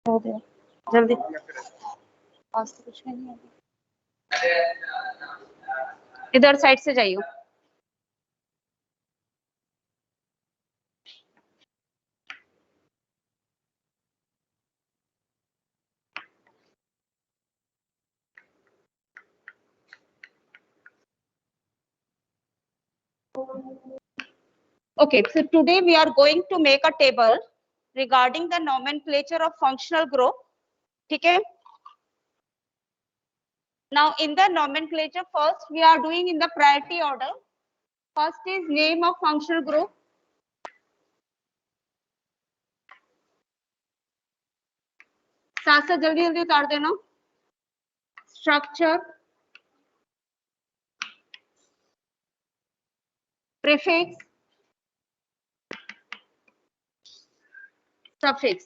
हो गया जल्दी, पास तो कुछ नहीं है, इधर साइड से जाइए। Okay, so today we are going to make a table regarding the nomenclature of functional group. ठीक है? Now in the nomenclature, first we are doing in the priority order. First is name of functional group. साथ साथ जल्दी जल्दी उतार देना. Structure, prefix, suffix.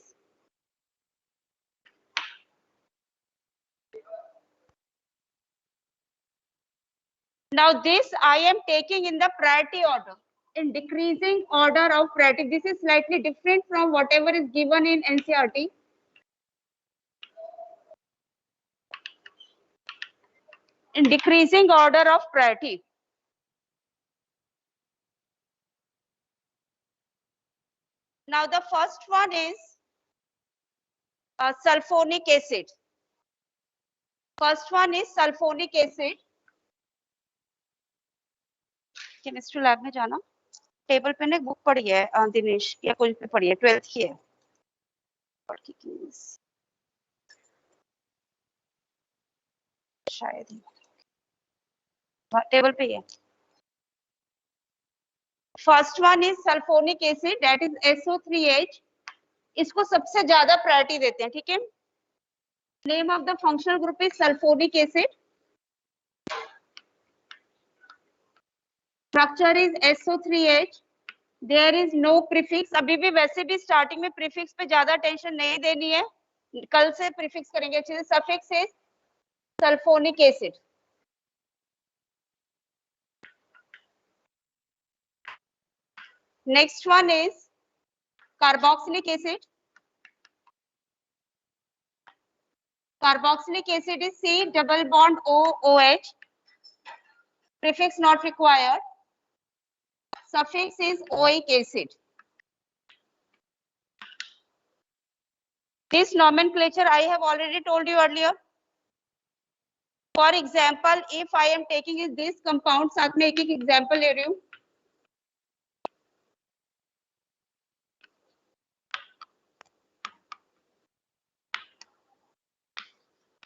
Now this I am taking in the priority order, in decreasing order of priority. This is slightly different from whatever is given in NCERT. In decreasing order of priority. Now the first one is sulfonic acid. First one is sulfonic acid. Chemistry lab में जाना, table पे ना book पड़ी है दिनेश या कोई पे पड़ी है, 12th की है, शायद टेबल पे ही है. First one is sulphonic acid, that is SO3H. इसको सबसे ज्यादा प्रायोरिटी देते हैं. ठीक है? Name of the functional group is sulphonic acid. Structure is SO3H. There is no prefix. अभी भी वैसे भी स्टार्टिंग में प्रीफिक्स पे ज्यादा टेंशन नहीं देनी है, कल से प्रीफिक्स करेंगे अच्छे से. Suffix is sulphonic acid. Next one is carboxylic acid. Carboxylic acid is C double bond OH. Prefix not required. Suffix is oic acid. This nomenclature I have already told you earlier. For example, if I am taking is this compound, साथ में एक example ले रही हूँ.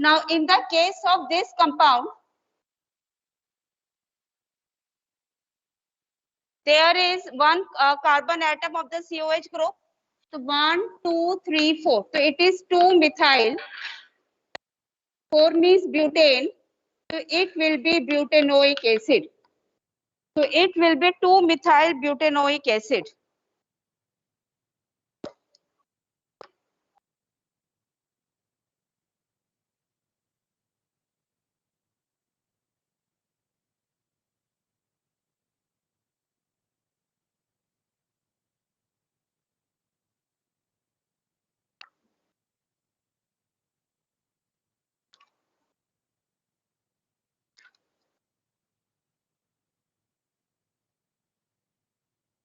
Now, in the case of this compound, there is one carbon atom of the COH group. So 1, 2, 3, 4. So it is 2-methyl. 4 means butane. So it will be butanoic acid. So it will be 2-methyl butanoic acid.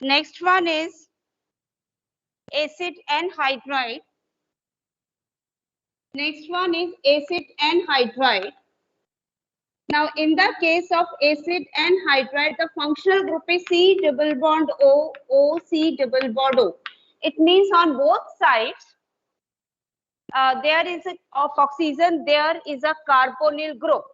Next one is acid anhydride. Next one is acid anhydride. Now, in the case of acid anhydride, the functional group is C double bond O, O, C double bond O. It means on both sides, there is of oxygen, there is a carbonyl group.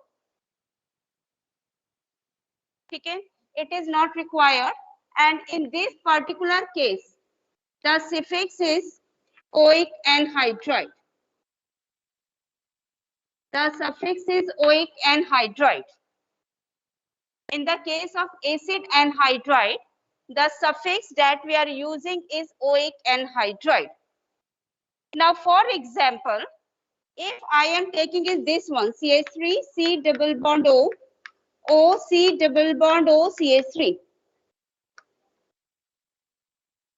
Okay? It is not required. And in this particular case, the suffix is oic anhydride. The suffix is oic anhydride. In the case of acid anhydride, the suffix that we are using is oic anhydride. Now, for example, if I am taking is this one, CH3, C double bond O, O, C double bond O, CH3.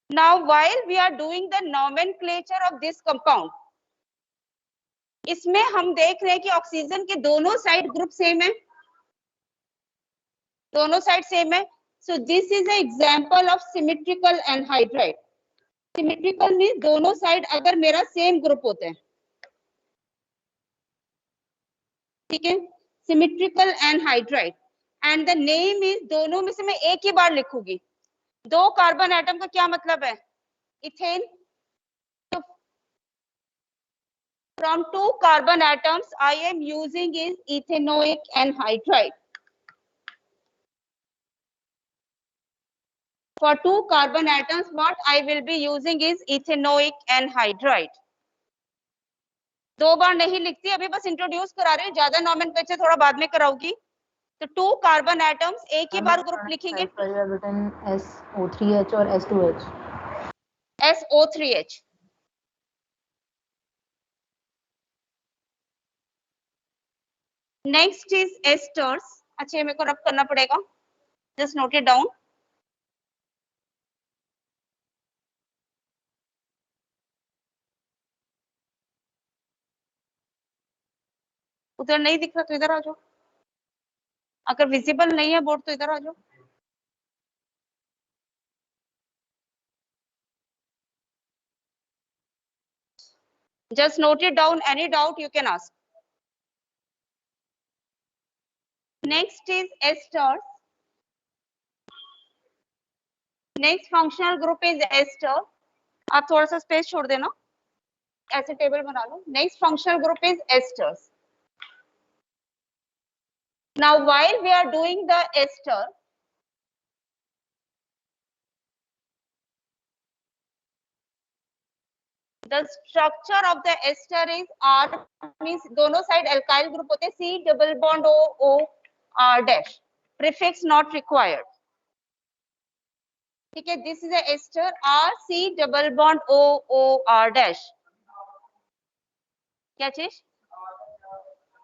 Now, while we are doing the nomenclature of this compound, इसमें हम देख रहे हैं कि oxygen के दोनों side group same है, दोनों साइड सेम है. So this is a example of symmetrical anhydride. Symmetrical means दोनों साइड अगर मेरा सेम ग्रुप होता है, ठीक है, symmetrical anhydride. And the name is, दोनों में से मैं एक ही बार लिखूंगी. दो कार्बन एटम का क्या मतलब है? इथेन. तो from two carbon atoms I am using is ethanoic anhydride. For two carbon atoms what I will be using is ethanoic anhydride. दो बार नहीं लिखती, अभी बस इंट्रोड्यूस करा रही हूँ, ज्यादा नॉमेनक्लेचर थोड़ा बाद में कराऊंगी. तो टू कार्बन एटम्स एक ही बार ग्रुप लिखेंगे. SO3H और S2H. SO3H. Next is asters. अच्छा, मेरे को रब करना पड़ेगा, जस्ट नोट इट डाउन. उधर नहीं दिख रहा तो इधर आ जाओ, अगर विजिबल नहीं है बोर्ड तो इधर आ जाओ. Just note it down. Any doubt you can ask. Next is esters. Next functional group is ester. आप थोड़ा सा स्पेस छोड़ देना, ऐसे टेबल बना लो. Next functional group is esters. Now while we are doing the ester, the structure of the ester is R, means दोनों side alkyl group होते हैं. C double bond O O R dash. Prefix not required. ठीक है, this is ester. R C double bond O O R dash. क्या चीज?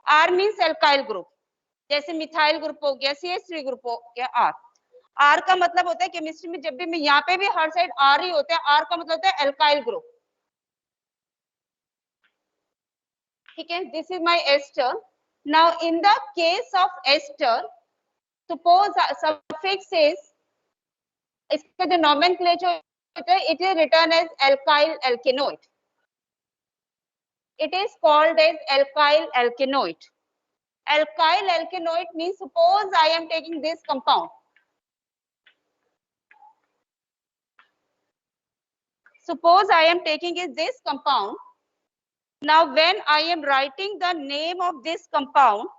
R means alkyl group, जैसे methyl group हो गया, CH3 ग्रुप हो गया. R R का मतलब होता है केमिस्ट्री में, जब भी मैं यहाँ पे भी हर साइड R ही होता है, R का मतलब होता है एल्काइल ग्रुप. ठीक है, this is my ester. Now in the case of ester, suppose suffix is, इसका जो नॉमेनक्लेचर होता है, it is written as alkyl alkanoate. It is called as alkyl alkanoid. Alkyl alkanoid means, suppose I am taking this compound. Suppose I am taking this compound. Now when I am writing the name of this compound,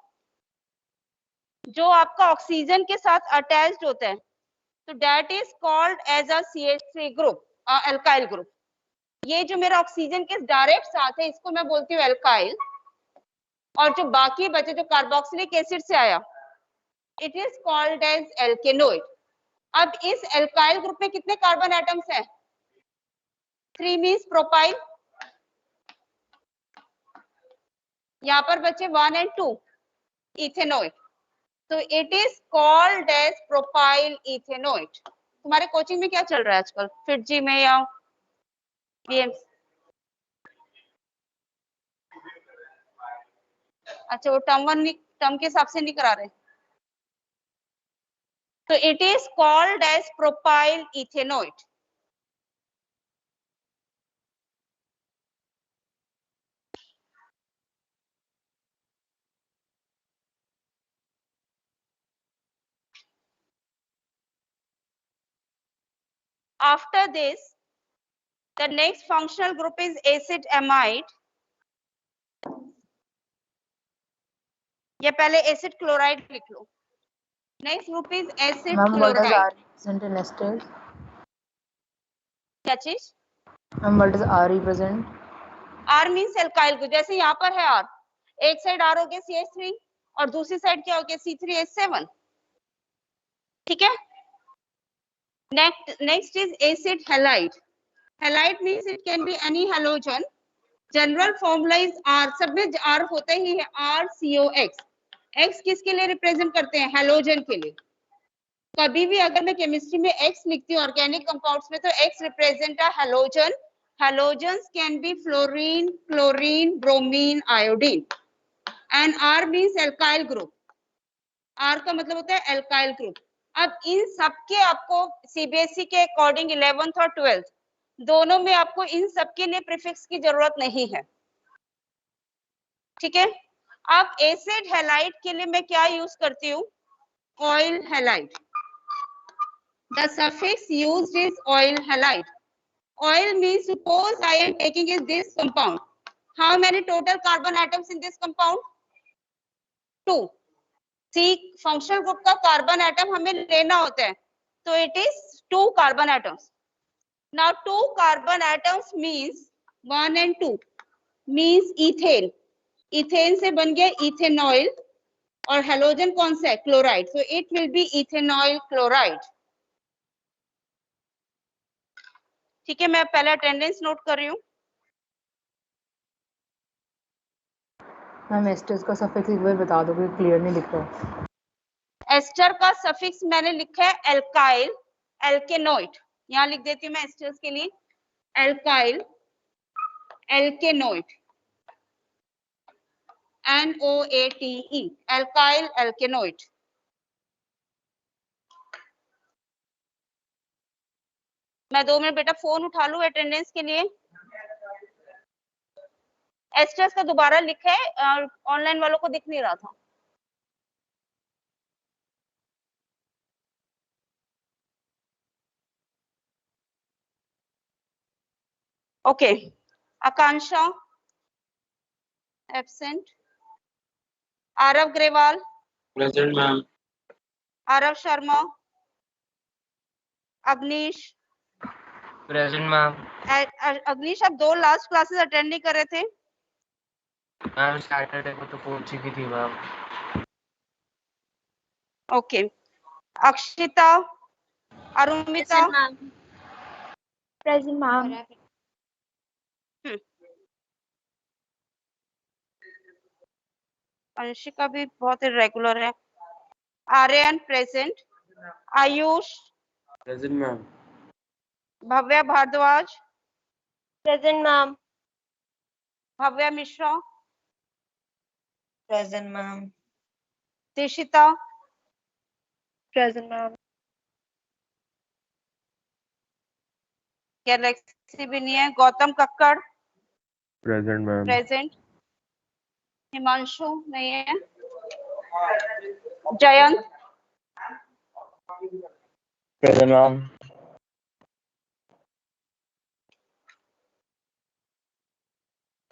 जो आपका oxygen के साथ attached होता है, तो that is called as a CH3 group, alkyl group. ये जो मेरा ऑक्सीजन के डायरेक्ट साथ है, इसको मैं बोलती हूँ एल्काइल. और जो बाकी बचे, जो कार्बोक्सिलिक एसिड से आया, इट इज कॉल्ड एज एल्केनोइड. अब इस एल्काइल ग्रुप में कितने कार्बन एटम्स हैं? 3 मींस प्रोपाइल. यहाँ पर बचे 1 and 2, इथेनोइड. तो it is called as propyl ethanoate. तुम्हारे कोचिंग में क्या चल रहा है आजकल, फिटजी में या BMC? अच्छा, वो टर्म के हिसाब से नहीं करा रहे. तो it is called as propyl ethanoate. After this, the next functional group is acid amide. ये पहले एसिड क्लोराइड लिख लो. Next group is acid chloride. क्या चीज? What is R represent? R means alkyl group. जैसे यहाँ पर है R, एक साइड R हो गया CH3 और दूसरी साइड क्या हो गया C3H7. ठीक है. Next is acid halide. Halide means it can be any halogen. General formula is R. सब में R होता ही है, RCOX. X किसके लिए रिप्रेजेंट करते हैं? हैलोजन के लिए. कभी भी अगर मैं केमिस्ट्री में X लिखती हूँ ऑर्गेनिक कंपाउंड्स में, तो X represent a halogen halogens can be fluorine, chlorine, bromine, iodine, and R means alkyl group. R का मतलब होता है alkyl group. अब इन सब के आपको सीबीएसई के अकॉर्डिंग 11th और 12th दोनों में आपको इन सब के लिए प्रीफिक्स की जरूरत नहीं है. ठीक है. अब एसिड हैलाइड के लिए मैं क्या यूज करती हूँ? Oil halide. The suffix used is oil halide. Oil means suppose I am taking is this compound. How many total carbon atoms in this compound? 2. C functional group का carbon atom हमें लेना होता है, तो it is 2 carbon atoms. Now 2 carbon atoms means 1 and 2 means ethane. Ethane से बन गया ethanoyl और हेलोजन कौन सा है? Chloride. So it will be ethanol chloride. ठीक है, मैं पहले अटेंडेंस नोट कर रही हूँ. मैम एस्टर्स का सफिक्स एक बार बता दोगे, क्लियर नहीं दिख रहा. एस्टर का सफिक्स मैंने लिखा है एल्काइल, एल्केनोइड. यहाँ लिख देती हूँ मैं एस्टर्स के लिए एल्काइल, एल्केनोइड, NOATE, एल्काइल एल्केनोइड. मैं 2 मिनट बेटा फोन उठा लूँ अटेंडेंस के लिए. एस्टर्स का दोबारा लिखा है, ऑनलाइन वालों को दिख नहीं रहा था. Okay. Akanksha absent. Aarav Grewal present ma'am. Aarav Sharma, Agnish present ma'am. Agnish आप 2 लास्ट क्लासेस अटेंड नहीं कर रहे थे. मैम सैटरडे को तो पहुंच चुकी थी ma'am. Okay. Akshita, Arumita, Present, ma'am. Anshika भी बहुत इरेगुलर है. Aryan present. Ayush, present ma'am. Bhavya Bhardwaj, Present, ma'am. Bhavya Mishra, Present, ma'am. Dishita, Present, ma'am. Galaxy भी नहीं है. Gautam Kakkar present ma'am. Present. Himanshu नहीं है. Jayant present ma'am.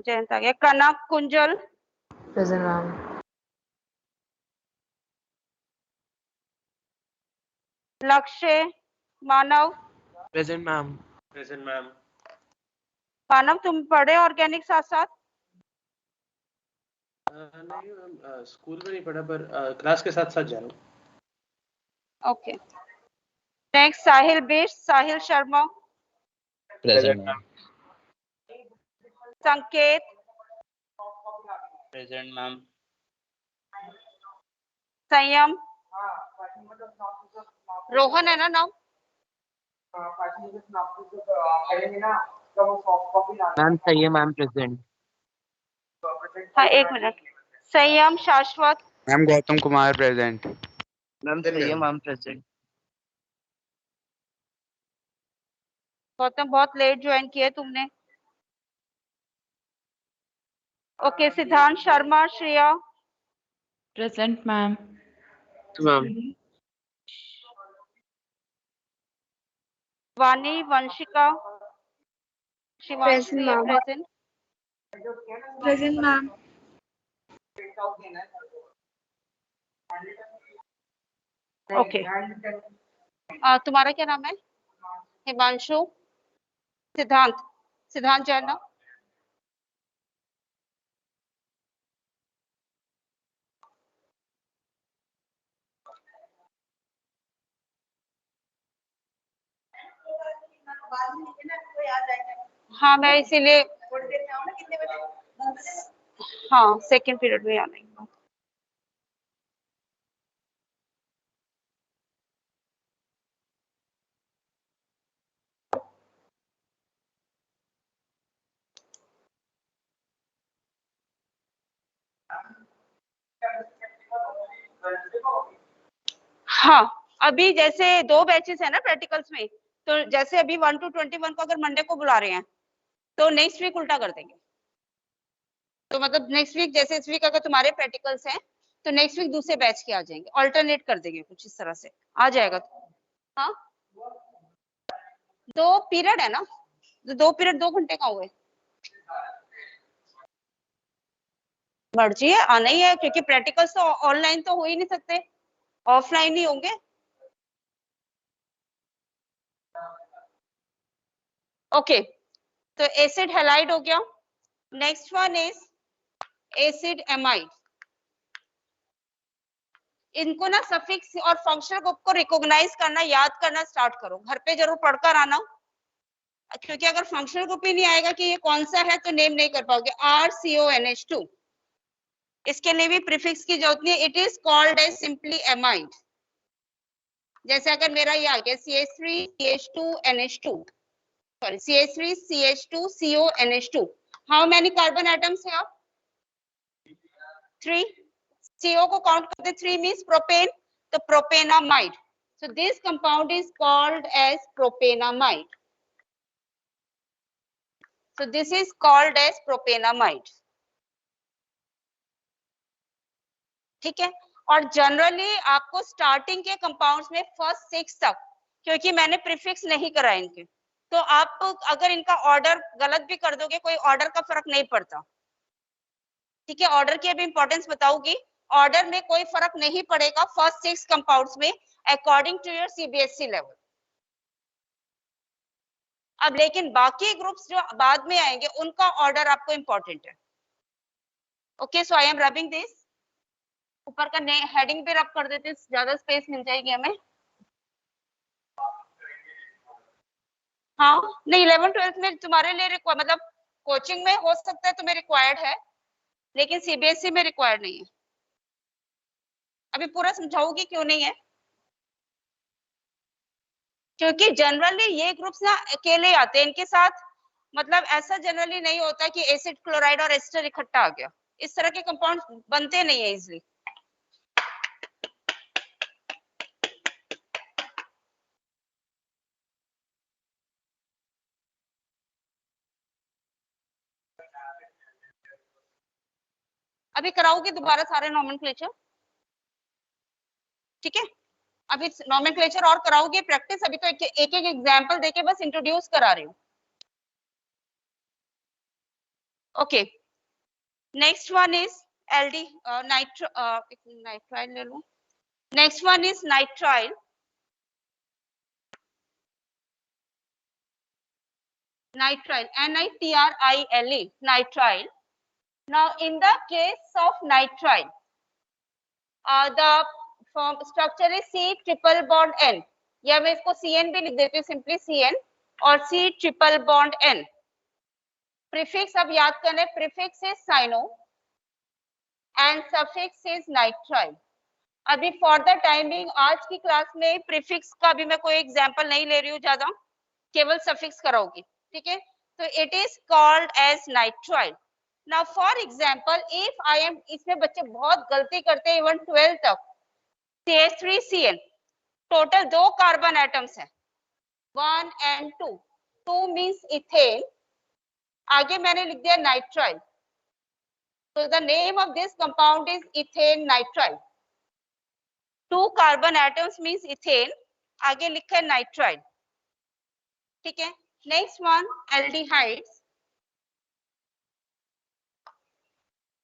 जयंत आ गया. Kanak Kunjal present ma'am. Lakshya Manav. Present ma'am. Present ma'am. Manav तुम पढ़े ऑर्गेनिक साथ साथ? नहीं मैम, स्कूल में नहीं पढ़ा पर क्लास के साथ साथ जा रहा हूँ. ओके. नेक्स्ट साहिल बिष्ट, साहिल शर्मा, प्रेजेंट मैम. संकेत, प्रेजेंट मैम. संयम, रोहन है ना नाम? मैम सही है मैम. प्रेजेंट. हाँ, 1 मिनट. संयम, शाश्वत, ma'am Gautam Kumar present. Ma'am सही है मैम. प्रेजेंट. गौतम बहुत लेट ज्वाइन किया है तुमने. ओके. सिद्धांत Sharma, Shreya, Present, ma'am. Ma'am. वानी, Vanshika, Shivanshi Present, ma'am. Present. Present, ma'am. Okay. तुम्हारा क्या नाम है? हिमांशु. सिद्धांत, सिद्धांत जैन ना? हाँ, मैं इसीलिए हाँ सेकेंड पीरियड में आना है. हाँ, अभी जैसे 2 बैचेस है ना प्रैक्टिकल्स में, तो जैसे अभी 1 to 21 को अगर मंडे को बुला रहे हैं तो नेक्स्ट वीक उल्टा कर देंगे। तो मतलब नेक्स्ट वीक जैसे इस वीक अगर तुम्हारे प्रैक्टिकल्स हैं तो नेक्स्ट वीक दूसरे बैच के आ जाएंगे, ऑल्टरनेट कर देंगे कुछ इस तरह से आ जाएगा। हाँ 2 पीरियड है ना, 2 पीरियड 2 घंटे का हुए, मर्जी है आना ही है, क्योंकि प्रैक्टिकल्स तो ऑनलाइन तो हो ही नहीं सकते, ऑफलाइन ही होंगे। ओके तो एसिड हैलाइड हो गया। Next one is acid amide. इनको ना सफिक्स और फंक्शनल ग्रुप को रिकॉग्नाइज करना, याद करना स्टार्ट करो, घर पे जरूर पढ़कर आना, क्योंकि अगर फंक्शनल ग्रुप ही नहीं आएगा कि ये कौन सा है तो नेम नहीं कर पाओगे। RCONH2 इसके लिए भी प्रीफिक्स की जरूरत नहीं, it is called as simply amide. जैसे अगर मेरा ये आ गया CH3CH2NH2, sorry CH3CH2CONH2, how many carbon atoms है? 3। CO को काउंट करते 3 मींस प्रोपेन, तो प्रोपेनामाइड। So this compound is called as propanamide. So this is called as propanamide. ठीक है, और जनरली आपको स्टार्टिंग के कंपाउंड्स में फर्स्ट 6 तक, क्योंकि मैंने प्रीफिक्स नहीं करा इनके, तो आप अगर इनका ऑर्डर गलत भी कर दोगे कोई ऑर्डर का फर्क नहीं पड़ता। ठीक है, ऑर्डर की अभी इंपॉर्टेंस बताऊंगी, ऑर्डर में कोई फर्क नहीं पड़ेगा फर्स्ट 6 कंपाउंड्स में according to your CBSE level. अब लेकिन बाकी ग्रुप्स जो बाद में आएंगे उनका ऑर्डर आपको इंपॉर्टेंट है। Okay so I am rubbing this, ऊपर का हेडिंग पे रब कर देते, ज्यादा स्पेस मिल जाएगी हमें। हाँ नहीं 11th 12th में तुम्हारे लिए मतलब कोचिंग में हो सकता है तुम्हें रिक्वायर्ड है, लेकिन CBSE में रिक्वायर्ड नहीं है। अभी पूरा समझाऊंगी क्यों नहीं है, क्योंकि जनरली ये ग्रुप्स ना अकेले आते हैं, इनके साथ मतलब ऐसा जनरली नहीं होता कि एसिड क्लोराइड और एस्टर इकट्ठा आ गया, इस तरह के कंपाउंड बनते नहीं है इजिली। अभी कराऊंगी दोबारा सारे नॉमेनक्लेचर, ठीक है, अभी नॉमेनक्लेचर और कराओगे प्रैक्टिस, अभी तो एक एक एग्जांपल देके बस इंट्रोड्यूस करा रही हूँ। ओके नेक्स्ट वन इज एल्डी नाइट्राइल ले लो। Next one is nitrile. Nitrile, NITRILE, nitrile. Now in the case of nitrile, the form structure is C triple bond N, या मैं इसको CN भी लिख देती हूँ, सिंपली CN और C triple bond N। Prefix अब याद करना है, prefix is cyano and suffix is nitrile. अभी फॉर द टाइमिंग आज की क्लास में प्रीफिक्स का भी मैं कोई एग्जांपल नहीं ले रही हूँ ज्यादा, केवल सफिक्स कराऊंगी, ठीक है। तो it is called as nitrile. Now for example if I am, इसमें बच्चे बहुत गलती करते हैं इवन 12 तक, CH3CN टोटल 2 कार्बन एटम्स है 1 and 2, 2 मींस इथेन, आगे मैंने लिख दिया nitrile, so the name of this compound is ethane nitrile। 2 carbon atoms means ethane, आगे लिखा है नाइट्राइल, ठीक है। Next one aldehydes.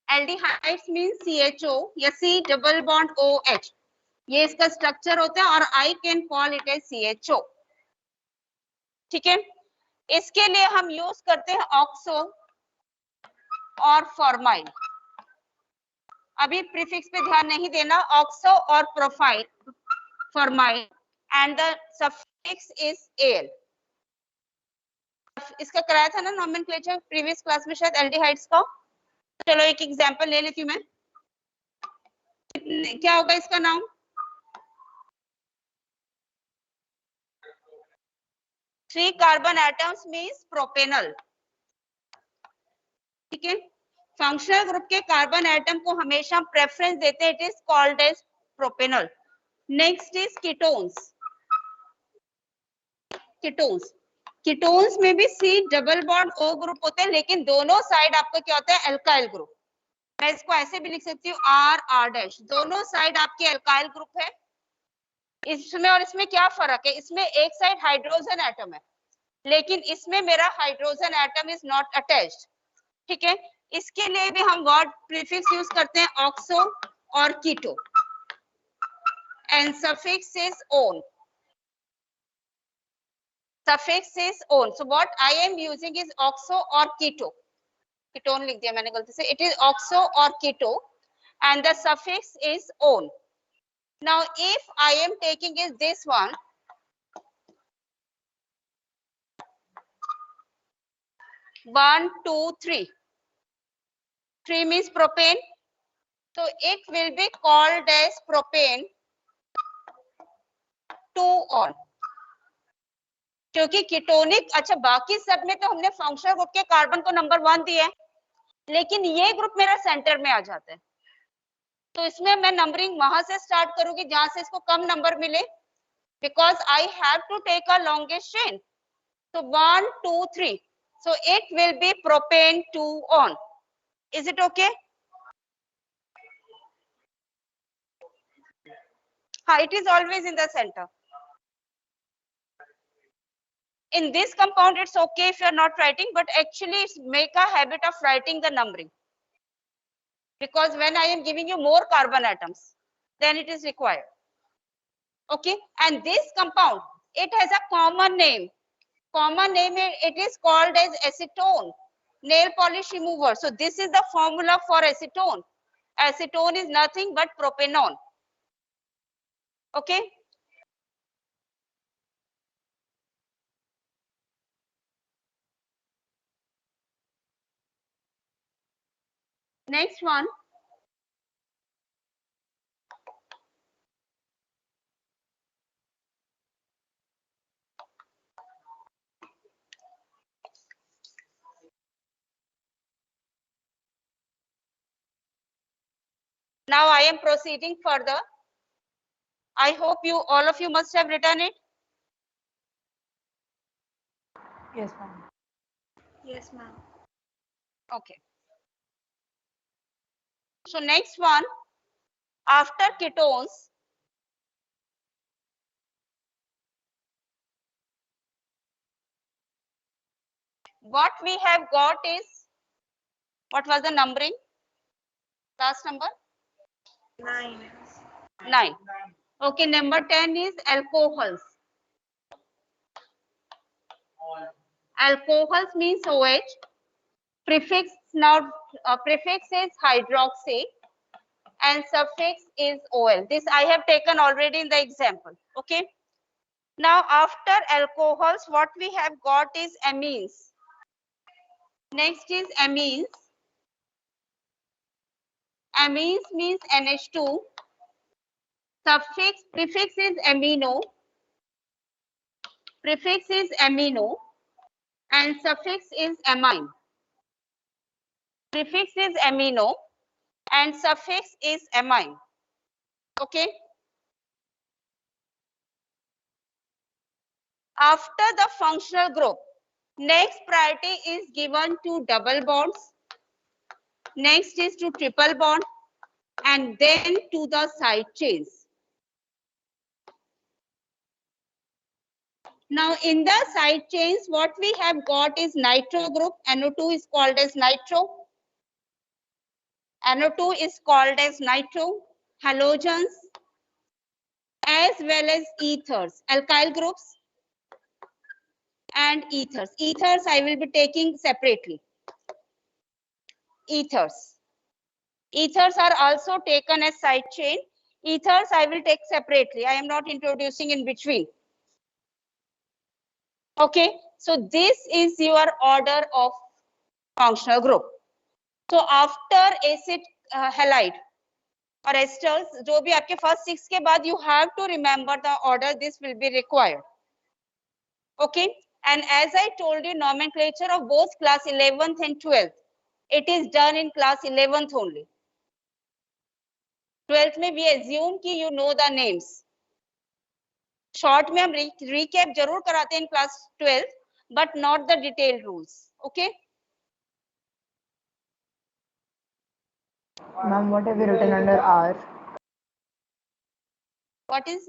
Aldehydes means CHO या C डबल बॉन्ड OH, ये इसका स्ट्रक्चर होता है और I can call it as CHO, ठीक है। इसके लिए हम यूज करते हैं ऑक्सो और फॉर्माइल। अभी प्रीफिक्स पे ध्यान नहीं देना, ऑक्सो और profile formyl and the suffix is L. इसका कराया था ना नॉमेनक्लेचर प्रीवियस क्लास में शायद एल्डिहाइड्स का। चलो एक एग्जांपल ले लेती हूँ मैं, क्या होगा इसका नाम? Three carbon atoms means propanal, ठीक है। फंक्शनल ग्रुप के कार्बन एटम को हमेशा प्रेफरेंस देते हैं, it is called as propanol. Next is ketones. Ketones में भी C double bond O group होते हैं, लेकिन दोनों साइड आपका क्या होता है, एल्काइल ग्रुप. मैं इसको ऐसे भी लिख सकती हूँ R डैश. दोनों साइड आपकी एल्काइल ग्रुप है. इसमें और इसमें क्या फर्क है, इसमें एक साइड हाइड्रोजन एटम है, लेकिन इसमें मेरा hydrogen atom is not attached. ठीक है, इसके लिए भी हम वर्ड प्रीफिक्स यूज करते हैं ऑक्सो और keto, and suffix is one. Suffix is on. So what I am using is oxo or keto. Ketone लिख दिया मैंने गलती से. It is oxo or keto, and the suffix is on. Now, if I am taking is this one, one, two, three. 3 means propane. So it will be called as propane 2-on. क्योंकि ketonic, अच्छा बाकी सब में तो हमने functional group के carbon को number 1 दिया है, लेकिन ये ग्रुप मेरा सेंटर में आ जाता है, तो इसमें मैं नंबरिंग वहां से स्टार्ट करूंगी जहां से इसको कम नंबर मिले, because I have to take a longest chain. So 1, 2, 3. So it will be propane 2-on. Is it okay? It is always in the center. In this compound, it's okay if you're not writing, but actually make a habit of writing the numbering. Because when I am giving you more carbon atoms, then it is required. Okay, and this compound, it has a common name. Common name, it is called as acetone, nail polish remover. So this is the formula for acetone. Acetone is nothing but propanol. Okay. Next one. Now I am proceeding further. I hope all of you must have written it. Yes, ma'am. Yes, ma'am. Okay. So next one, after ketones, what we have got is, what was the numbering? Last number? 9. 9. Okay, number 10 is alcohols. Alcohols means OH. Prefix is hydroxy, and suffix is OL. This I have taken already in the example. Okay. Now after alcohols, what we have got is amines. Next is amines. Amines means NH2. Prefix is amino. Prefix is amino, and suffix is amine. Prefix is amino and suffix is amine. Okay. After the functional group, next priority is given to double bonds. Next is to triple bond, and then to the side chains. Now in the side chains, what we have got is nitro group. NO2 is called as nitro. NO2 is called as nitro. Halogens as well as ethers, alkyl groups and ethers. Ethers I will be taking separately. Ethers. Ethers are also taken as side chain. Ethers I will take separately. I am not introducing in between. Okay, so this is your order of functional group. So after acid halide or esters, जो भी आपके first 6 के बाद, you have to remember the order. This will be required. Okay, and as I told you, nomenclature of both class 11th and 12th, it is done in class 11th only. 12th में we assume कि you know the names. Short में हम recap जरूर कराते हैं in class 12th, but not the detailed rules. Okay? Ma'am, what have you written under R? What is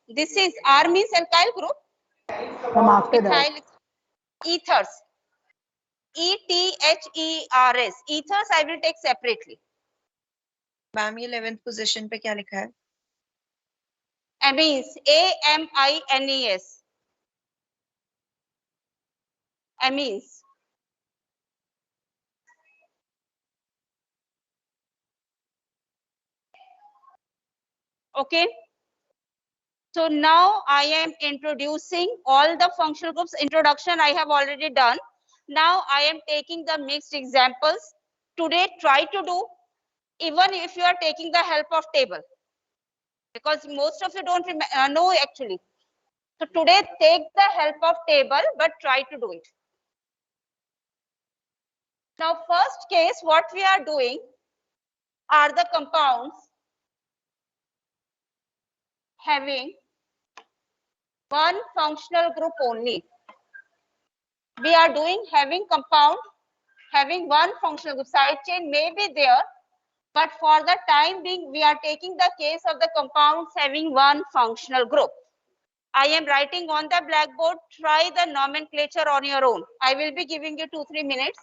this is R means alkyl group. Ma'am, after that. Methyl ethers. ETHERS. Ethers I will take separately. Ma'am ये 11th position पे क्या लिखा है? Amines. AMINES. Amines. Okay. So now I am introducing all the functional groups. Introduction I have already done. Now I am taking the mixed examples. Today try to do, even if you are taking the help of table, because most of you don't know actually. So today take the help of table, but try to do it. Now first case, what we are doing are the compounds having one functional group only. We are doing having compound having one functional group. Side chain may be there, but for the time being, we are taking the case of the compounds having one functional group. I am writing on the blackboard. Try the nomenclature on your own. I will be giving you 2-3 minutes.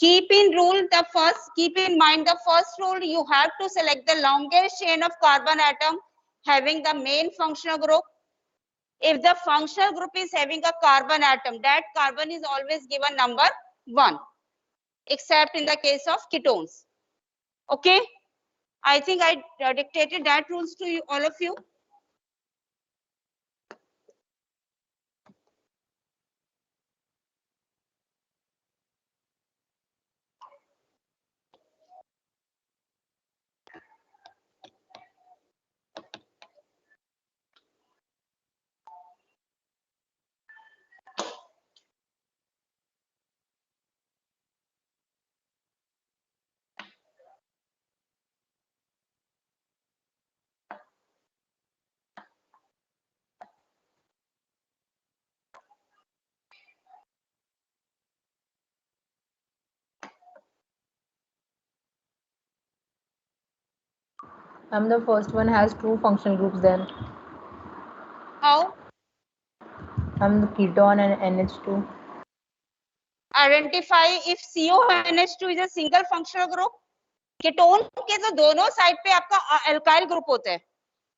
Keep in mind the first rule, you have to select the longest chain of carbon atom having the main functional group. If the functional group is having a carbon atom, that carbon is always given number 1, except in the case of ketones. Okay, I think I dictated that rules to you, all of you. The first one has two functional groups then. How? The ketone and NH2. Identify if CONH2 is a single functional group. Ketone के तो दोनों side पे आपका alkyl group होता है.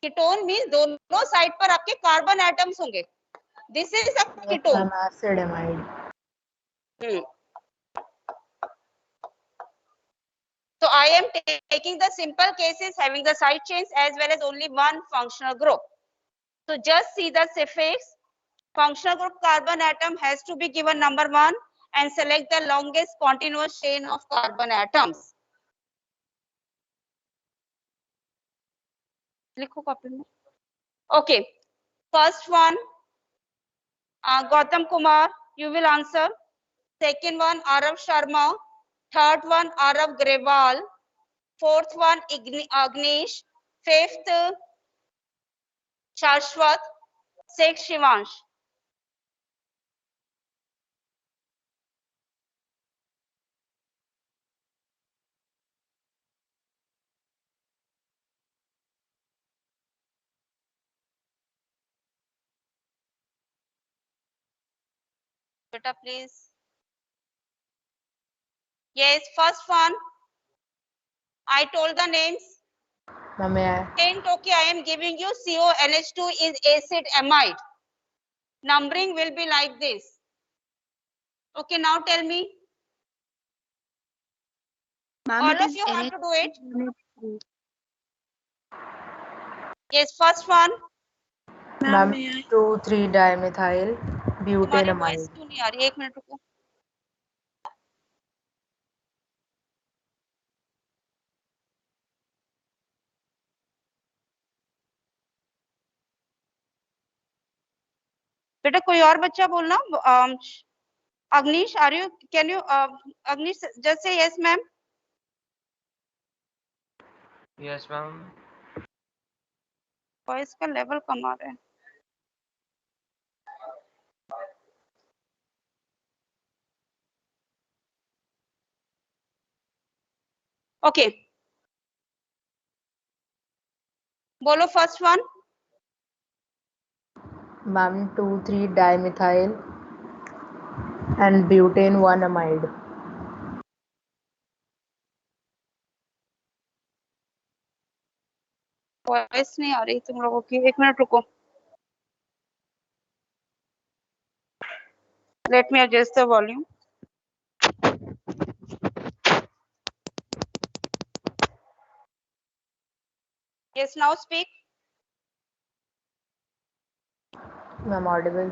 Ketone means दोनों side पर आपके कार्बन एटम्स होंगे. This is a ketone. Acid amide. So I am taking the simple cases having the side chains as well as only one functional group. So just see the suffix. Functional group carbon atom has to be given number 1 and select the longest continuous chain of carbon atoms. लिखो copy में. Okay, first one, Gautam Kumar, you will answer. Second one, Arav Sharma. Third one, Arav Grewal. Fourth one, Agnish. Fifth, Shashwat. Sixth, Shivansh. Beta, please. Yes, first one. I told the names. Hint, okay, I am giving you CONH2 is acid amide. Numbering will be like this. Okay, now tell me. All of you have to do it. Yes, first one. Ma'am may I? 2,3 dimethyl तुम्हारी ब्यूटेनमाइड। Voice क्यों नहीं आ रही? 1 minute रुको। बेटा कोई और बच्चा बोलना। Agnish, are you, can you, Agnish just say yes ma'am. Yes ma'am. Voice का लेवल कम आ रहा है। ओके, बोलो first one. Ma'am 2,3 dimethyl and butane 1 amide. Voice नहीं आ रही तुम लोगों की। 1 मिनट रुको। Let me adjust the volume. Yes, now speak. Ma'am audible.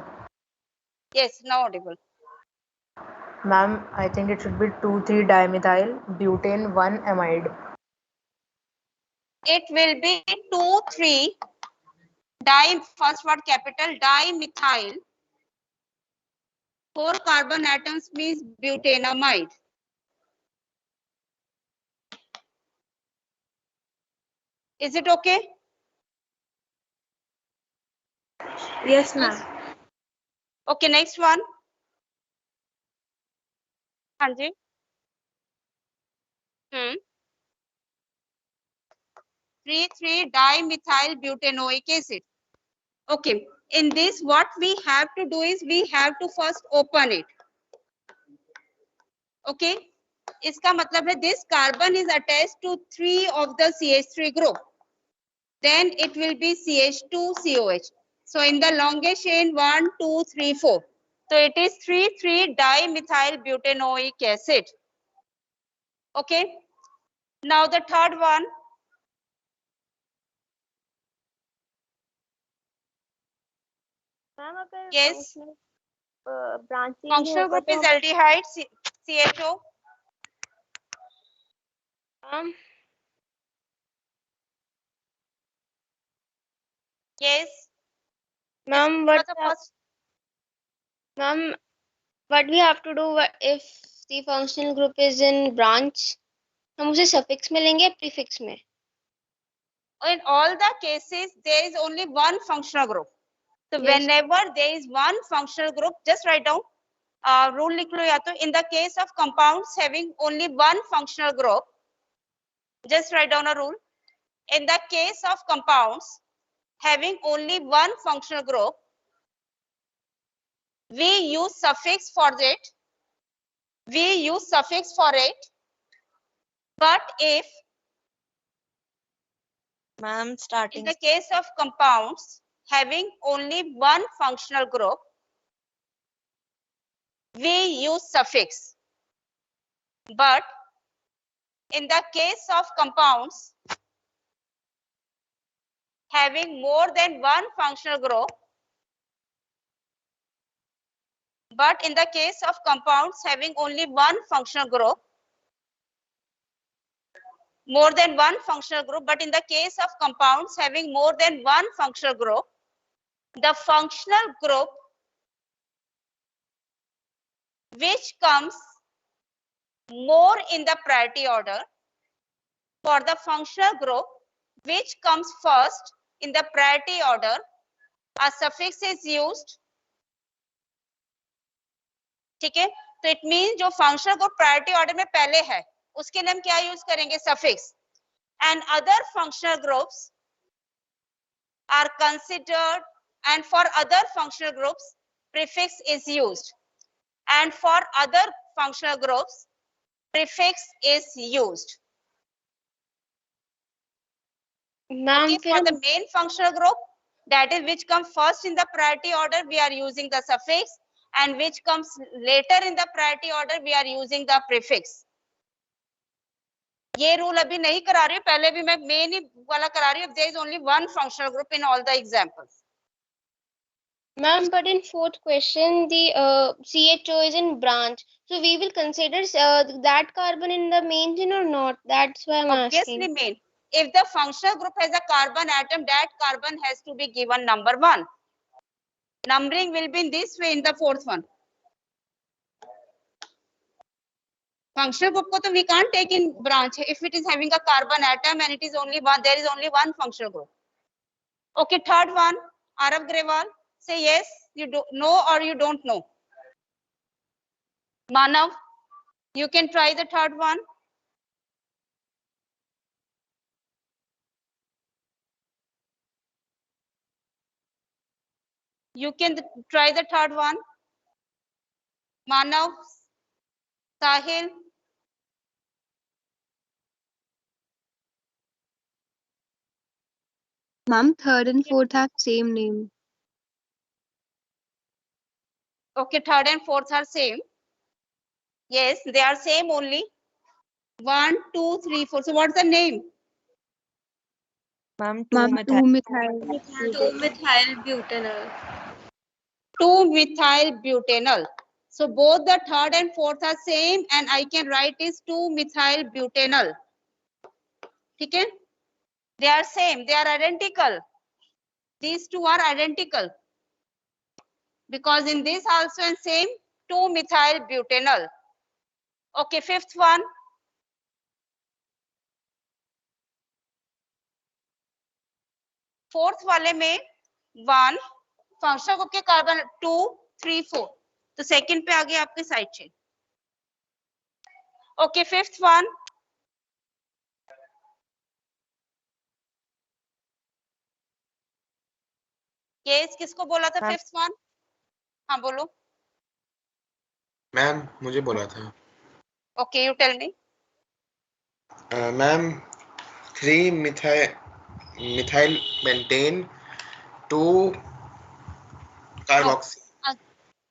Yes, now audible. Ma'am I think it should be 2,3 dimethyl butane 1 amide. It will be 2,3 di, first word capital, dimethyl. 4 carbon atoms means butanamide. Is it okay? Yes, ma'am. Okay, next one. हाँ जी। 3,3-dimethyl butanoic acid. Okay, in this what we have to do is we have to first open it. Okay, इसका मतलब है this carbon is attached to 3 of the CH3 group. Then it will be CH2COH. So in the longest chain 1, 2, 3, 4. So it is 3,3-dimethyl butanoic acid. Okay. Now the third one. Ma'am अगर Yes. Branches Functional group is aldehyde, CHO. Yes. Ma'am, what we have to do if the functional group is in branch? हम उसे suffix में लेंगे या prefix में? In all the cases, there is only one functional group. So Yes. whenever there is one functional group, just write down. Rule लिख लो या तो. In the case of compounds having only one functional group, just write down a rule. In the case of compounds having only one functional group, we use suffix for it. But if Ma'am, in starting. the case of compounds having only one functional group, we use suffix. But in the case of compounds having more than one functional group, but in the case of compounds having only one functional group, more than one functional group, but in the case of compounds having more than one functional group, the functional group which comes more in the priority order, for the functional group which comes first in the priority order, a suffix is used. ठीक है, तो it mean जो functional group priority order में पहले है उसके लिए हम क्या यूज करेंगे? Suffix. And other functional groups are considered, and for other functional groups prefix is used, and for other functional groups prefix is used. Ma'am, Okay, for the main functional group, that is which comes first in the priority order, we are using the suffix, and which comes later in the priority order, we are using the prefix. ये rule अभी नहीं करा रही हूँ, पहले भी मैं main ही वाला करा रही हूँ. There is only one functional group in all the examples. Ma'am, but in fourth question, the CHO is in branch. So we will consider that carbon in the main chain or not? That's why I'm Obviously asking. main. If the functional group has a carbon atom, that carbon has to be given number 1. Numbering will be in this way in the fourth one. Functional group ko to we can't take in branch if it is having a carbon atom and it is only one, there is only one functional group. Okay, third one, Arav Grewal, say yes, you do know or you don't know. Manav, you can try the third one. You can try the third one. Manav, Sahil. Ma'am, third and fourth have same name. Okay, third and fourth are same. Yes, they are same only. 1, 2, 3, 4. So what's the name? Ma'am, Ma'am, 2-methyl. 2-methyl butanol. 2-methyl-butanol. So both the third and fourth are same and I can write is 2-methyl-butanol. Okay? They are same, they are identical. These two are identical. Because in this also and same 2-methyl-butanol. Okay, fifth one. Fourth वाले में 1 functional group के carbon 2 3 4 तो second पे आ गया आपके side chain. Okay, fifth one. Case किसको बोला था फिफ्थ वन? हाँ बोलो. मैम मुझे बोला था. Okay, you tell me. Ma'am 3 methyl pentane 2 carboxy.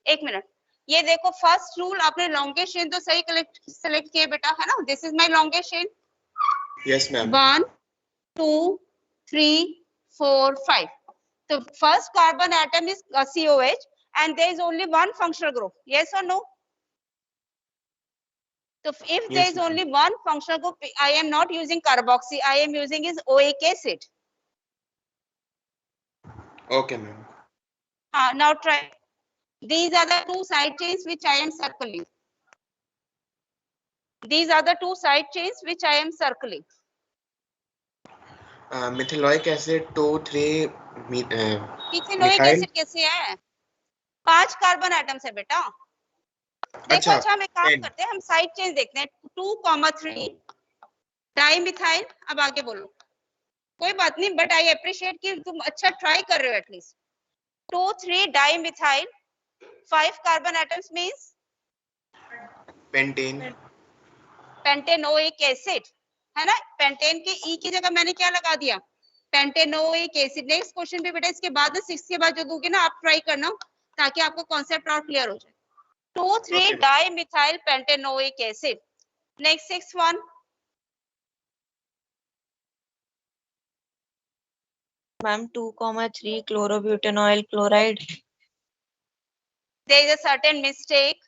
एक मिनट, ये देखो फर्स्ट रूल आपने लॉन्गेस्ट चेन तो सही सेलेक्ट किए बेटा, है ना? This is my longest chain. Yes ma'am. 1 2 3 4 5. तो first carbon atom is COH and there is only one functional group. Yes or no? So if there is only one functional group, I am not using carboxy. I am using is oic acid. Okay, ma'am. Now try. These are the two side chains which I am circling. These are the two side chains which I am circling. Methyloic acid 2 3 methyloic acid कैसे है? 5 carbon atoms है बेटा. देखो अच्छा हम एक काम करते हैं, हम साइड चेन देखते हैं. 2,3 डाइमिथाइल. अब आगे बोलो. कोई बात नहीं, बट आई अप्रिशिएट कि तुम अच्छा ट्राई कर रहे हो at least. 2 3 dimethyl 5 carbon atoms means pentane. Pentanoic acid है ना. पेंटेन के ई की जगह मैंने क्या लगा दिया? Pentanoic acid. नेक्स्ट क्वेश्चन पे बेटा इसके बाद 6 के बाद जो दोगे ना आप ट्राई करना ताकि आपको कॉन्सेप्ट और क्लियर हो जाए. 2 3 dimethyl pentanoic acid. Next 6th one. Ma'am, 2,3 chlorobutanoyl chloride. There is a certain mistake.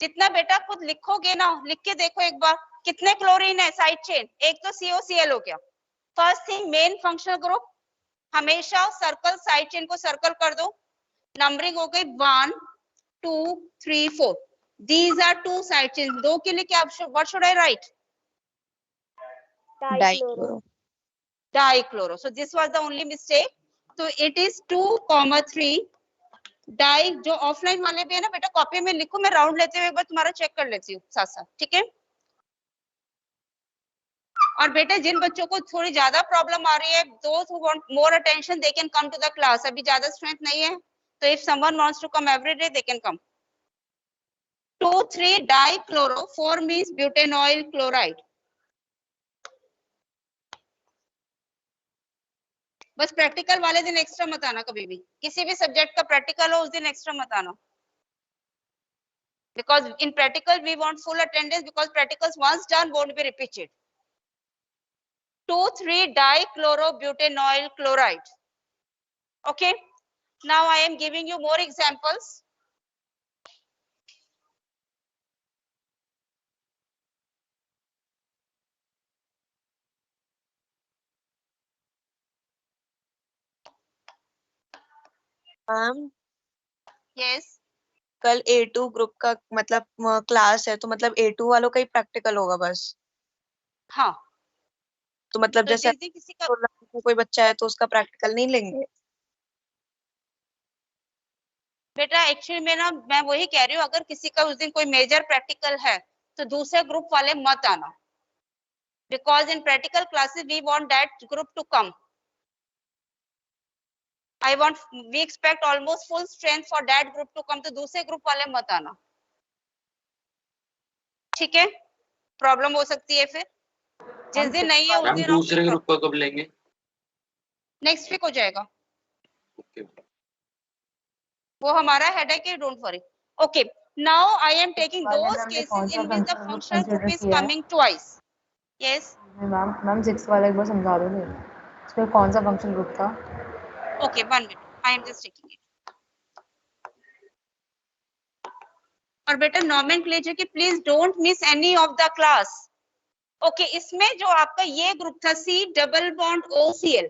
जितना बेटा खुद लिखोगे ना, लिख के देखो एक बार कितने क्लोरीन है साइड चेन. एक तो COCl हो गया. First thing main functional group हमेशा सर्कल साइड चेन को सर्कल कर दो. नंबरिंग हो गई 1 2 3 4. These are two side chains. दो के लिए क्या what should I write? Dichloro. Dichloro. So this was the only mistake. So it is 2,3 di. जो ऑफलाइन वाले भी है ना बेटा कॉपी में लिखो, मैं राउंड लेते हुए एक बार तुम्हारा चेक कर लेती हूँ साथ साथ. ठीक है. और बेटा जिन बच्चों को थोड़ी ज्यादा प्रॉब्लम आ रही है, those who want more attention they can come to the class. अभी ज्यादा स्ट्रेंथ नहीं है तो if someone wants to come every day they can come. 2 3 dichloro 4 means butanoyl chloride. बस प्रैक्टिकल वाले दिन एक्स्ट्रा मत आना कभी भी. किसी भी सब्जेक्ट का प्रैक्टिकल हो उस दिन एक्स्ट्रा मत आना. Because in practical we want full attendance because practicals once done won't be repeated. 2 3 dichlorobutanoyl chloride. Okay. Now I am giving you more examples. Ma'am Yes. कल A2 ग्रुप का मतलब class है, तो मतलब A2 वालों का ही प्रैक्टिकल होगा बस। हाँ, तो मतलब तो जैसे जिस दिन किसी का कोई बच्चा है तो उसका प्रैक्टिकल नहीं लेंगे? बेटा एक्चुअली मैं वही कह रही हूँ, अगर किसी का उस दिन कोई मेजर प्रैक्टिकल है तो दूसरे ग्रुप वाले मत आना, because in practical classes we want that group to come. we expect almost full strength for that group to come, तो दूसरे ग्रुप वाले मत आना, ठीक है? प्रॉब्लम हो सकती है फिर, जिस दिन नहीं है उस दिन दूसरे ग्रुप को कब लेंगे? नेक्स्ट वीक हो जाएगा. ओके, वो हमारा हेडेक है, don't worry. Okay, now I am taking those cases in which the functional group is coming twice. Yes ma'am 6 वाला एक बार समझा दोगे, इसमें कौन सा फंक्शन ग्रुप था? Okay, 1 minute, I am just taking it. और बेटा नोमेनक्लेचर की please don't miss any of the class. Okay, इसमें जो आपका ये ग्रुप था C double bond OCl,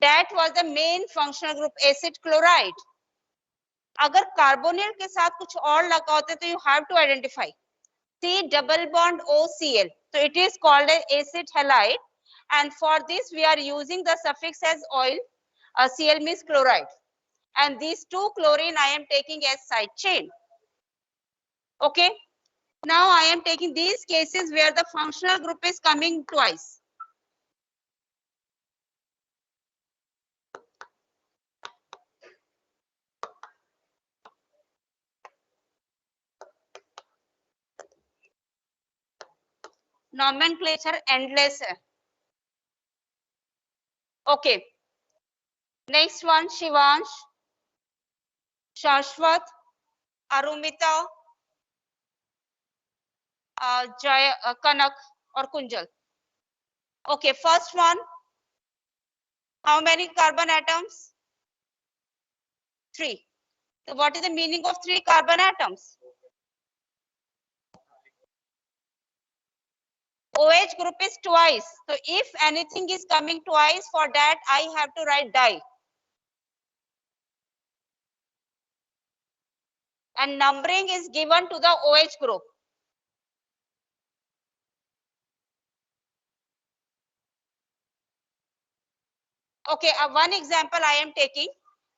that was the main functional group acid chloride. अगर कार्बोनिल के साथ कुछ और लगा होता है तो you have to identify C double bond OCl, so it is called as acid halide, and for this we are using the suffix as oil. Cl means chloride, and these two chlorine I am taking as side chain. Okay, now I am taking these cases where the functional group is coming twice. Nomenclature endless है. Okay, next one Shivansh, शाश्वत, अरुमिता, जय, कनक और Kunjal. Okay, first one, how many carbon atoms? 3. So what is the meaning of 3 carbon atoms? OH group is twice, so if anything is coming twice, for that I have to write di, and numbering is given to the OH group. Okay, one example I am taking.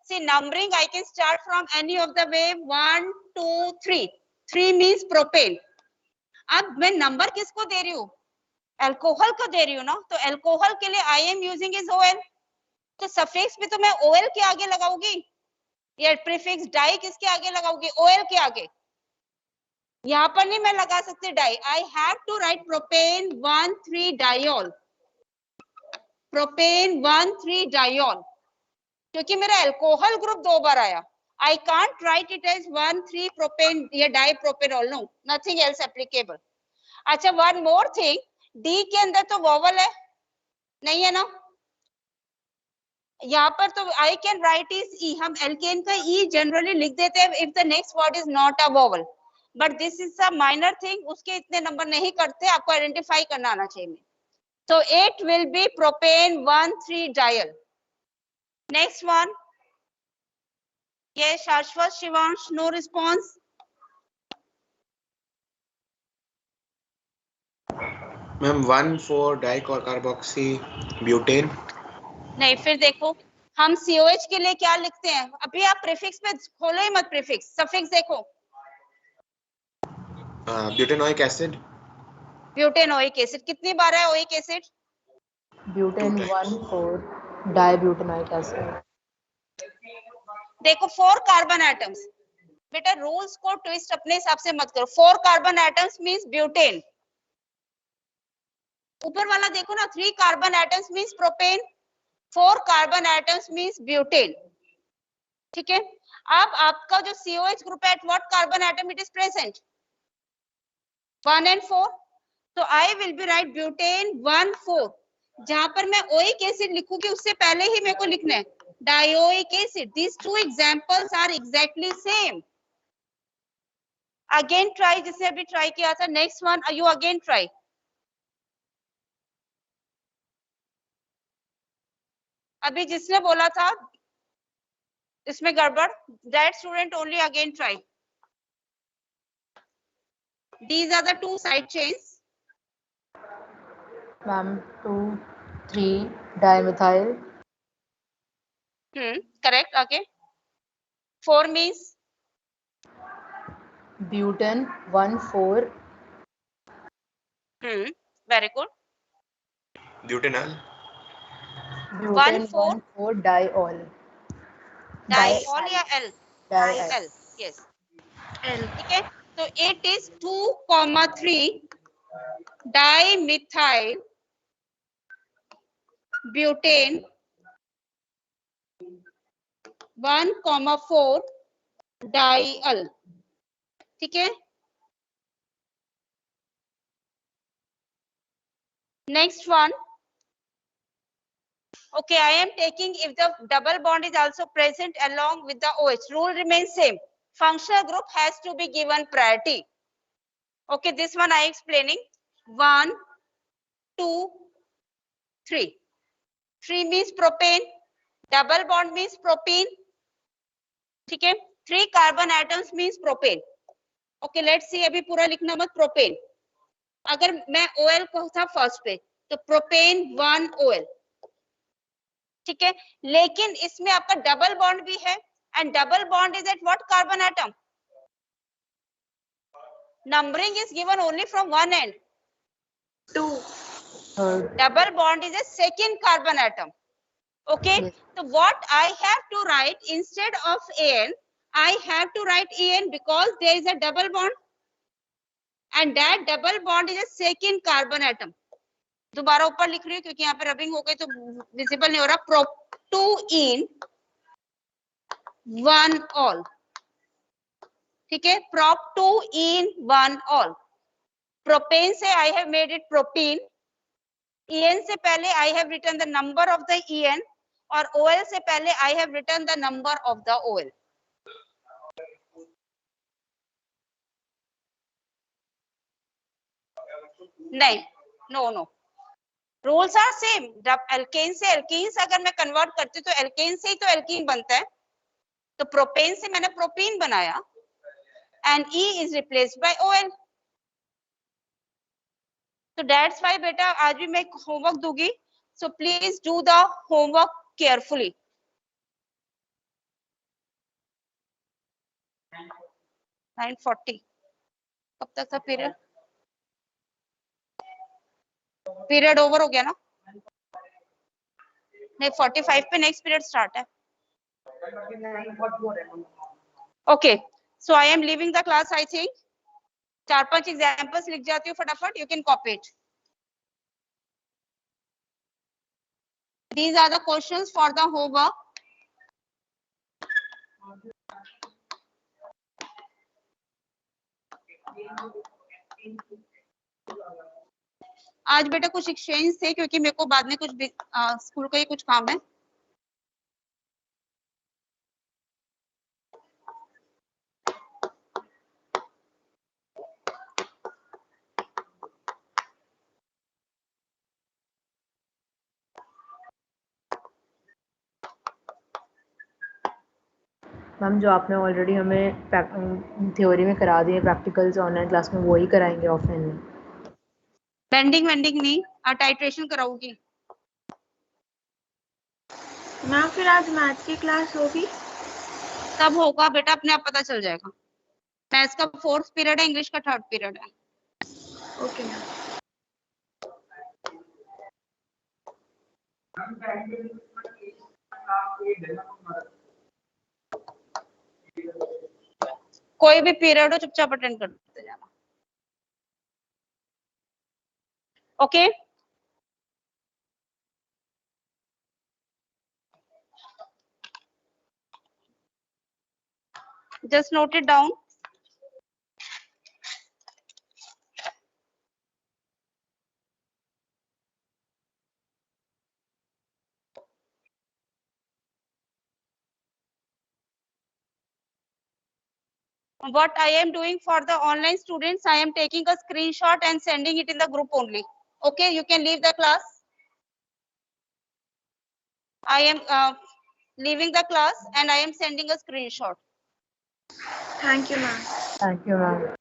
See, numbering I can start from any of the way 1, 2, 3. 3 means propane. अब मैं number किसको दे रही हूँ? Alcohol को दे रही हूँ ना, तो अल्कोहल के लिए I am using is OL, तो सफिक्स भी तो मैं OL के आगे लगाऊंगी, या प्रीफिक्स डाई किसके आगे लगाऊंगी? OL के आगे. यहाँ पर नहीं मैं लगा सकती di, I have to write propane 1,3 diol, propane 1,3 diol, क्योंकि मेरा अल्कोहल ग्रुप 2 बार आया. I can't write it as 1,3 propane या dipropanol, no, nothing else applicable. अच्छा, one more thing, D के अंदर तो वोवल है नहीं है ना, यहाँ पर तो I can write is E, हम एल्केन का E जनरली लिख देते हैं if the next word is not a vowel, but this is a minor thing, उसके इतने नंबर नहीं करते, आपको आइडेंटिफाई करना आना चाहिए. So it will be propane 1,3 diol. Next one, yes, Shashwat, Shivansh, no response. Ma'am 1,4 dicarboxy butane. नहीं, फिर देखो हम COH के लिए क्या लिखते हैं, अभी आप प्रीफिक्स पे खोलो ही मत, प्रीफिक्स सफिक्स देखो. Butanoic acid. ब्यूटेनोइक एसिड कितनी बार है oic acid? Butane 1,4 dibutanoic acid. देखो 4 कार्बन एटम्स, बेटा रूल्स को ट्विस्ट अपने हिसाब से मत करो. 4 कार्बन एटम्स मींस ब्यूटेन. ऊपर वाला देखो ना, 3 carbon atoms means propane, 4 carbon atoms means butane. ठीक है, अब आपका जो COH ग्रुप है, at what carbon atom it is present? 1 and 4. तो I will be right butane 1,4. जहां पर मैं ओइक एसिड लिखूंगी उससे पहले ही मेरे को लिखना है dioic acid. These two examples are exactly same. Again try, जिसने अभी try किया था. Next one, you again try. अभी जिसने बोला था इसमें गड़बड़, that student only again try. These are the two side chains. Ma'am, 2, 3 dimethyl. Correct. Okay. 4 means Butane 1,4. very good. Butanol. Butane 1,4 1,4 diol. diol या L? Diol. L. Yes. L. ठीक है. So it is 2,3 dimethyl butane 1,4 diol. ठीक है. Next one. Okay, I am taking if the double bond is also present along with the OH. Rule remains same. Functional group has to be given priority. Okay, this one I am explaining. 1, 2, 3. 3 means propane. Double bond means propene. ठीक है. 3 carbon atoms means propane. Okay, let's see. अभी पूरा लिखना मत propane. अगर मैं OL को था फर्स्ट पे तो propane 1 OL. ठीक है. लेकिन इसमें आपका डबल बॉन्ड भी है and double bond is at what carbon atom. Numbering is given only from one end. 2. Double bond is a second carbon atom. Okay. Yes. So what I have to write instead of An, I have to write En because there is a double bond and that double bond is a second carbon atom. दोबारा ऊपर लिख रही हूँ क्योंकि यहाँ पे rubbing हो गई तो विजिबल नहीं हो रहा. Prop 2 in 1 all. ठीक है. Prop 2 in 1 all. Propane से I have made it propene. En से पहले I have written the number of the En और OL से पहले I have written the number of the OL. नहीं, no. Rules are same. जब alkane से alkenes अगर मैं convert करती हूँ तो alkane से ही तो alkene बनता है. तो propane से मैंने propene बनाया and E is replaced by OL. So that's why बेटा आज भी मैं homework दूंगी. So please do the homework carefully. 9:40. कब तक था पीरियड? पीरियड ओवर हो गया ना? नहीं 45 पे नेक्स्ट पीरियड स्टार्ट है. Okay. So I am leaving the class. I think 4-5 examples लिख जाती हूँ फटाफट. You can copy it. These are the questions for the homework. आज बेटा कुछ एक्सचेंज थे क्योंकि मेरे को बाद में कुछ स्कूल का ही कुछ काम है. मैम जो आपने ऑलरेडी हमें थ्योरी में करा दिए प्रैक्टिकल्स ऑनलाइन क्लास में वही कराएंगे ऑफलाइन में. बेंडिंग नहीं टाइट्रेशन कराऊंगी. मैम फिर आज मैथ की क्लास होगी? तब होगा बेटा अपने आप पता चल जाएगा. मैथ्स का 4th पीरियड है, इंग्लिश का 3rd पीरियड है. Okay ma'am. कोई भी पीरियड हो चुपचाप अटेंड करते जाना. Okay. Just note it down. what I am doing for the online students, I am taking a screenshot and sending it in the group only. Okay, you can leave the class. I am leaving the class and I am sending a screenshot. Thank you, ma'am. Thank you, ma'am.